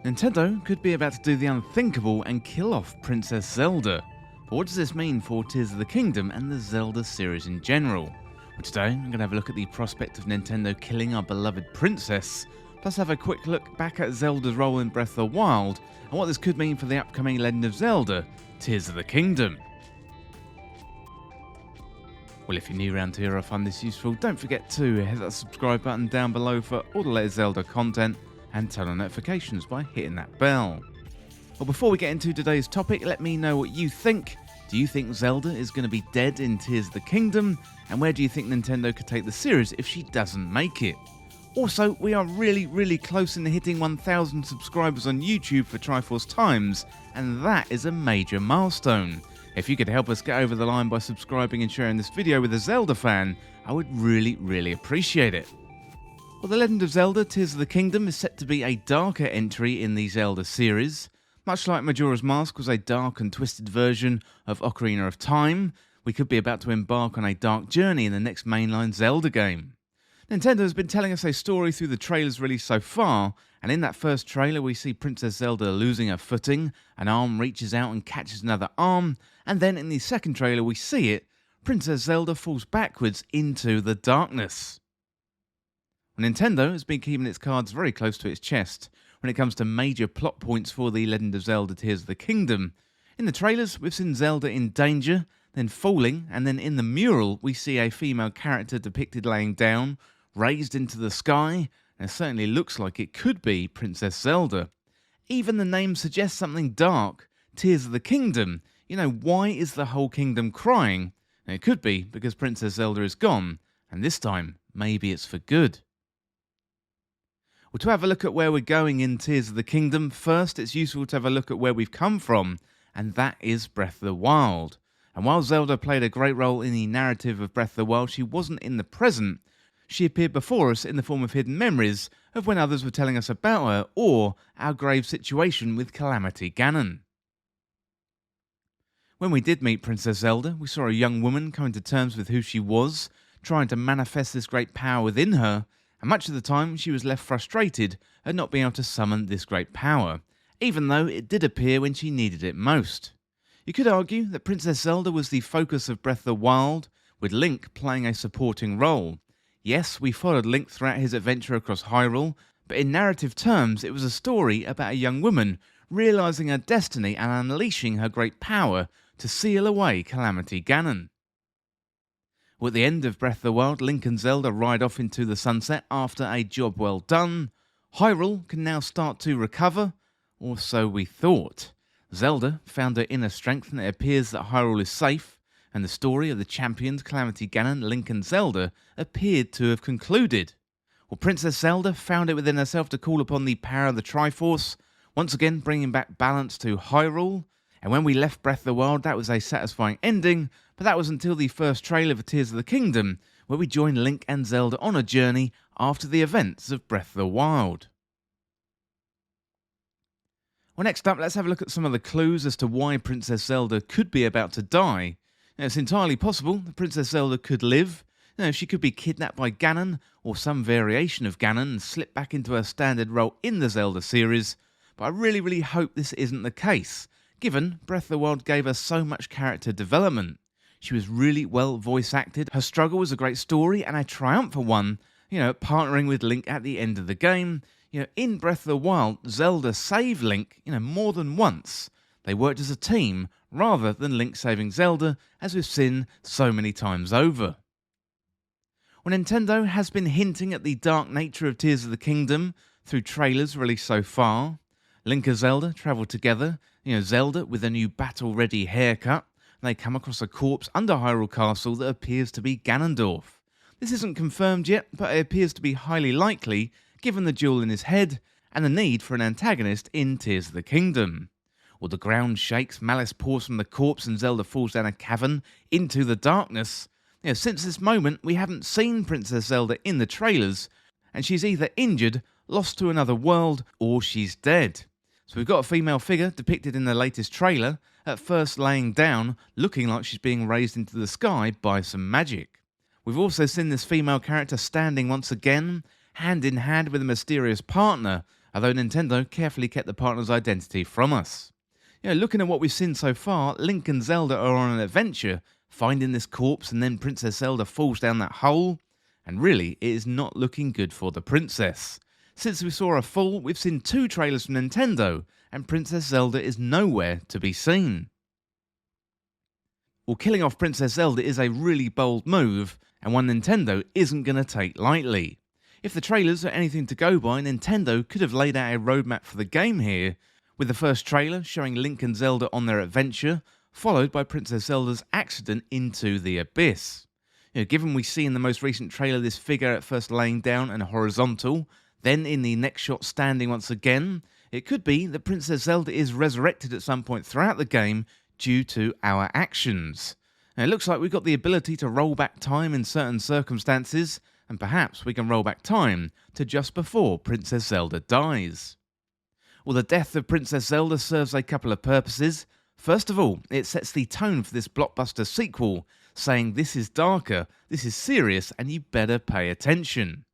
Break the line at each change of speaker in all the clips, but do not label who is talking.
Nintendo could be about to do the unthinkable and kill off Princess Zelda. But what does this mean for Tears of the Kingdom and the Zelda series in general? Well, today I'm going to have a look at the prospect of Nintendo killing our beloved princess, plus have a quick look back at Zelda's role in Breath of the Wild and what this could mean for the upcoming Legend of Zelda Tears of the Kingdom. Well, if you're new around here or find this useful, don't forget to hit that subscribe button down below for all the latest Zelda content and turn on notifications by hitting that bell. Well, before we get into today's topic, let me know what you think. Do you think Zelda is going to be dead in Tears of the Kingdom? And where do you think Nintendo could take the series if she doesn't make it? Also, we are really close in hitting 1,000 subscribers on YouTube for Triforce Times, and that is a major milestone. If you could help us get over the line by subscribing and sharing this video with a Zelda fan, I would really appreciate it. Well, The Legend of Zelda Tears of the Kingdom is set to be a darker entry in the Zelda series. Much like Majora's Mask was a dark and twisted version of Ocarina of Time, we could be about to embark on a dark journey in the next mainline Zelda game. Nintendo has been telling us a story through the trailers released so far, and in that first trailer we see Princess Zelda losing her footing, an arm reaches out and catches another arm, and then in the second trailer we see it, Princess Zelda falls backwards into the darkness. Nintendo has been keeping its cards very close to its chest when it comes to major plot points for The Legend of Zelda Tears of the Kingdom. In the trailers, we've seen Zelda in danger, then falling, and then in the mural we see a female character depicted laying down, raised into the sky, and it certainly looks like it could be Princess Zelda. Even the name suggests something dark, Tears of the Kingdom. You know, why is the whole kingdom crying? And it could be because Princess Zelda is gone, and this time, maybe it's for good. Well, to have a look at where we're going in Tears of the Kingdom, first it's useful to have a look at where we've come from, and that is Breath of the Wild. And while Zelda played a great role in the narrative of Breath of the Wild, she wasn't in the present. She appeared before us in the form of hidden memories of when others were telling us about her, or our grave situation with Calamity Ganon. When we did meet Princess Zelda, we saw a young woman coming to terms with who she was, trying to manifest this great power within her, and much of the time she was left frustrated at not being able to summon this great power, even though it did appear when she needed it most. You could argue that Princess Zelda was the focus of Breath of the Wild, with Link playing a supporting role. Yes, we followed Link throughout his adventure across Hyrule, but in narrative terms it was a story about a young woman realising her destiny and unleashing her great power to seal away Calamity Ganon. Well, at the end of Breath of the Wild, Link and Zelda ride off into the sunset after a job well done. Hyrule can now start to recover, or so we thought. Zelda found her inner strength and it appears that Hyrule is safe, and the story of the champions Calamity Ganon, Link and Zelda appeared to have concluded. Well, Princess Zelda found it within herself to call upon the power of the Triforce, once again bringing back balance to Hyrule. And when we left Breath of the Wild, that was a satisfying ending, but that was until the first trailer for Tears of the Kingdom, where we join Link and Zelda on a journey after the events of Breath of the Wild. Well, next up, let's have a look at some of the clues as to why Princess Zelda could be about to die. Now, it's entirely possible that Princess Zelda could live. She could be kidnapped by Ganon, or some variation of Ganon, and slip back into her standard role in the Zelda series, but I really hope this isn't the case, given Breath of the Wild gave us so much character development. She was really well voice acted, her struggle was a great story and a triumphant one, partnering with Link at the end of the game. In Breath of the Wild, Zelda saved Link, more than once. They worked as a team, rather than Link saving Zelda, as we've seen so many times over. Well, Nintendo has been hinting at the dark nature of Tears of the Kingdom through trailers released so far. Link and Zelda travel together, Zelda with a new battle-ready haircut. They come across a corpse under Hyrule Castle that appears to be Ganondorf. This isn't confirmed yet, but it appears to be highly likely, given the jewel in his head, and the need for an antagonist in Tears of the Kingdom. Well, the ground shakes, malice pours from the corpse, and Zelda falls down a cavern into the darkness. Since this moment, we haven't seen Princess Zelda in the trailers, and she's either injured, lost to another world, or she's dead. So we've got a female figure depicted in the latest trailer, at first laying down, looking like she's being raised into the sky by some magic. We've also seen this female character standing once again, hand in hand with a mysterious partner, although Nintendo carefully kept the partner's identity from us. Looking at what we've seen so far, Link and Zelda are on an adventure, finding this corpse, and then Princess Zelda falls down that hole, and really, it is not looking good for the princess. Since we saw her fall, we've seen 2 trailers from Nintendo, and Princess Zelda is nowhere to be seen. Well, killing off Princess Zelda is a really bold move, and one Nintendo isn't going to take lightly. If the trailers are anything to go by, Nintendo could have laid out a roadmap for the game here, with the first trailer showing Link and Zelda on their adventure, followed by Princess Zelda's accident into the abyss. Given we see in the most recent trailer this figure at first laying down and horizontal, then in the next shot standing once again, it could be that Princess Zelda is resurrected at some point throughout the game due to our actions. It looks like we've got the ability to roll back time in certain circumstances, and perhaps we can roll back time to just before Princess Zelda dies. Well, the death of Princess Zelda serves a couple of purposes. First of all, it sets the tone for this blockbuster sequel, saying this is darker, this is serious, and you better pay attention.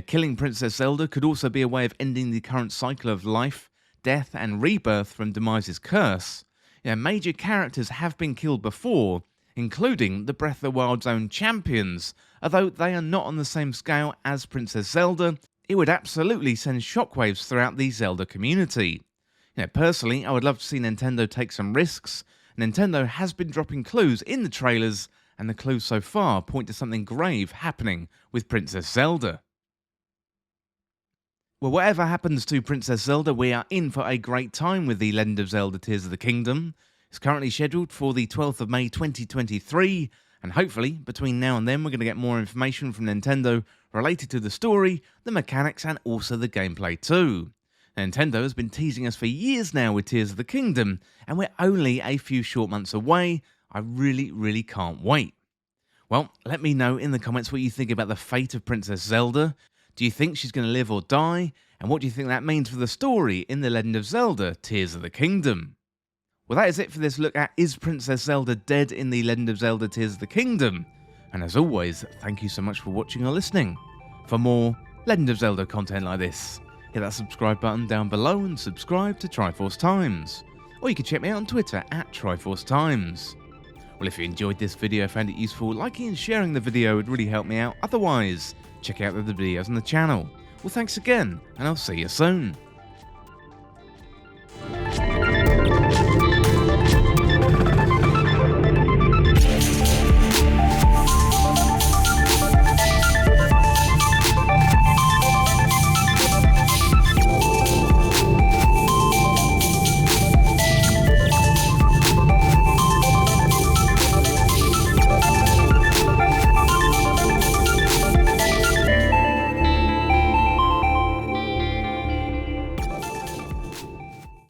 Killing Princess Zelda could also be a way of ending the current cycle of life, death, and rebirth from Demise's curse. Major characters have been killed before, including the Breath of the Wild's own champions, although they are not on the same scale as Princess Zelda. It would absolutely send shockwaves throughout the Zelda community. Personally, I would love to see Nintendo take some risks. Nintendo has been dropping clues in the trailers, and the clues so far point to something grave happening with Princess Zelda. Well, whatever happens to Princess Zelda, we are in for a great time with the Legend of Zelda Tears of the Kingdom. It's currently scheduled for the 12th of May 2023, and hopefully, between now and then, we're going to get more information from Nintendo related to the story, the mechanics, and also the gameplay too. Nintendo has been teasing us for years now with Tears of the Kingdom, and we're only a few short months away. I really can't wait. Well, let me know in the comments what you think about the fate of Princess Zelda. Do you think she's going to live or die? And what do you think that means for the story in The Legend of Zelda Tears of the Kingdom? Well, that is it for this look at Is Princess Zelda Dead in The Legend of Zelda Tears of the Kingdom? And as always, thank you so much for watching or listening. For more Legend of Zelda content like this, hit that subscribe button down below and subscribe to Triforce Times. Or you can check me out on Twitter at Triforce Times. Well, if you enjoyed this video and found it useful, liking and sharing the video would really help me out. Otherwise, check out the other videos on the channel. Well, thanks again, and I'll see you soon.